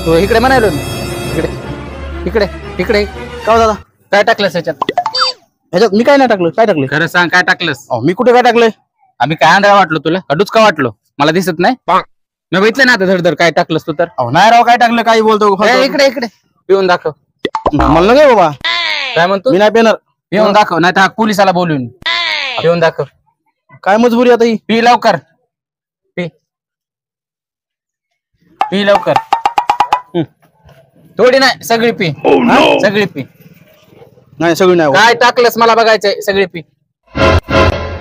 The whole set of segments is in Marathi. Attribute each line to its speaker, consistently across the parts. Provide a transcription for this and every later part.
Speaker 1: तू इकडे म्हणायलो इकडे इकडे इकडे का दादा काय टाकलंस ह्याच्यात मी काय नाही टाकलं काय टाकलं
Speaker 2: खरं सांग काय टाकलंस
Speaker 1: मी कुठे काय टाकलंय
Speaker 2: आम्ही काय आंधळा वाटलो तुला कडूच का वाटलो मला दिसत नाही मी बघितलं ना आता धडधड काय टाकलंस तू तर
Speaker 1: नाही राव काय टाकलं काही बोलतो
Speaker 2: इकडे इकडे पिऊन दाखव
Speaker 1: म्हणलं काय बाबा
Speaker 2: काय म्हणतो
Speaker 1: मी नाही पेणार
Speaker 2: पिऊन दाखव नाही तर पोलिसाला बोलून पिऊन दाखव
Speaker 1: काय मजबुरी आता ही
Speaker 2: पी लवकर पी पी लवकर थोडी नाही सगळी पी सगळी पी
Speaker 1: नाही सगळी नाही
Speaker 2: काय टाकलंस मला बघायचंय सगळी पी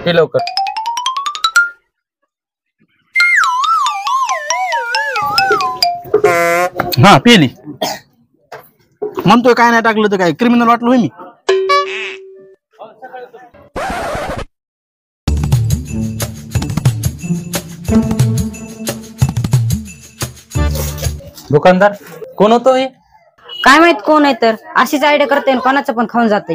Speaker 2: पी लवकर
Speaker 1: हा पेली म्हणतोय काय नाही टाकलं तर काय क्रिमिनल वाटलो होय मी
Speaker 2: दुकानदार कोण होतो हे
Speaker 3: काय माहित कोण आहे तर अशीच आयडिया करते कोणाचं पण खाऊन जाते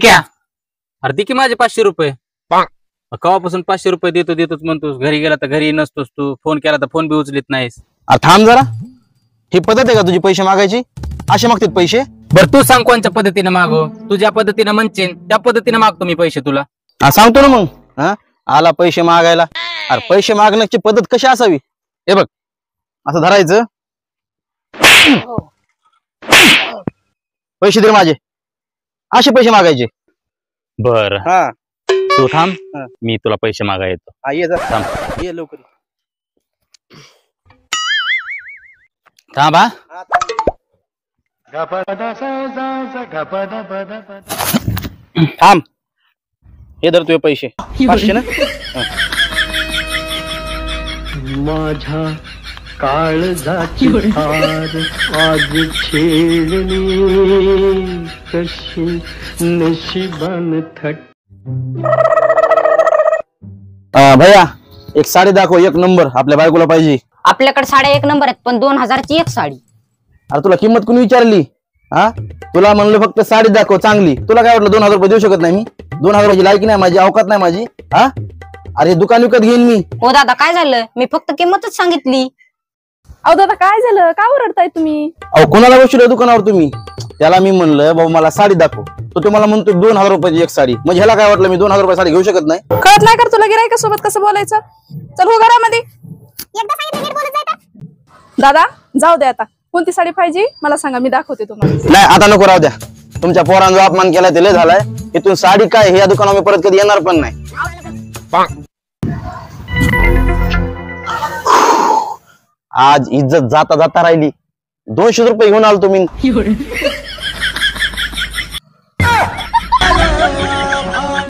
Speaker 2: क्या अरे दे की माझे 500 रुपये कवापासून 500 रुपये देतो देतोच म्हणतोस घरी गेला तर घरी नसतोस तू फोन केला तर फोन बी उचलीत नाहीस
Speaker 1: थांब जरा ही पद्धत आहे का तुझी पैसे मागायची असे मागतात पैसे
Speaker 2: बरं तू सांग कोणत्या पद्धतीने मागो तू ज्या पद्धतीने म्हणशील त्या पद्धतीने मागतो मी पैसे तुला
Speaker 1: सांगतो ना मग हा आला पैसे मागायला अरे पैसे मागण्याची पद्धत कशी असावी हे बघ असं धरायचं पैसे दे माझे असे पैसे मागायचे
Speaker 2: बर
Speaker 1: हा
Speaker 2: तू थांब मी तुला पैसे मागा येतो
Speaker 1: ये जरा थांब ये लवकर
Speaker 2: थांब हा
Speaker 1: थांब हे धर तुझे पैसे 500 ना
Speaker 4: माझ्या काळजाची हार आज छेडली कशी नशिबान थट
Speaker 1: भैया एक साडी दाखव एक नंबर आपल्या बायकोला पाहिजे
Speaker 3: आपल्याकडे साड्या एक नंबर आहेत पण 2000ची एक साडी
Speaker 1: अरे तुला किंमत कोणी विचारली हा तुला म्हणलं फक्त साडी दाखव चांगली तुला काय वाटलं 2000 रुपये देऊ शकत नाही मी 2000 रुपयाची लायकी नाही माझी अवकात नाही माझी हा अरे दुकान विकत घेईन मी
Speaker 3: हो दादा काय झालं मी फक्त किंमतच सांगितली
Speaker 5: अहो दादा काय झालं का ओरडताय तुम्ही
Speaker 1: अहो कोणाला बसवलं दुकानावर तुम्ही त्याला मी म्हणलं बाबा मला साडी दाखव तो मला म्हणतो 2000 रुपयाची एक साडी म्हणजे ह्याला काय वाटलं मी 2000 रुपये साडी घेऊ शकत नाही
Speaker 5: कळत नाही कर तुला गिरायका सोबत कसं बोलायचं चल हो घरामध्ये दादा जाऊ दे आता कोणती साडी पाहिजे मला सांगा मी दाखवते तुम्हाला
Speaker 1: नाही आता नको राहू द्या तुमच्या पोरांचा जो अपमान केलाय ते लय झालाय इथून साडी काय हे या दुकानावर मी परत कधी येणार पण नाही आज इज्जत जाता जाता राहिली 200 रुपये घेऊन आलो तुम्ही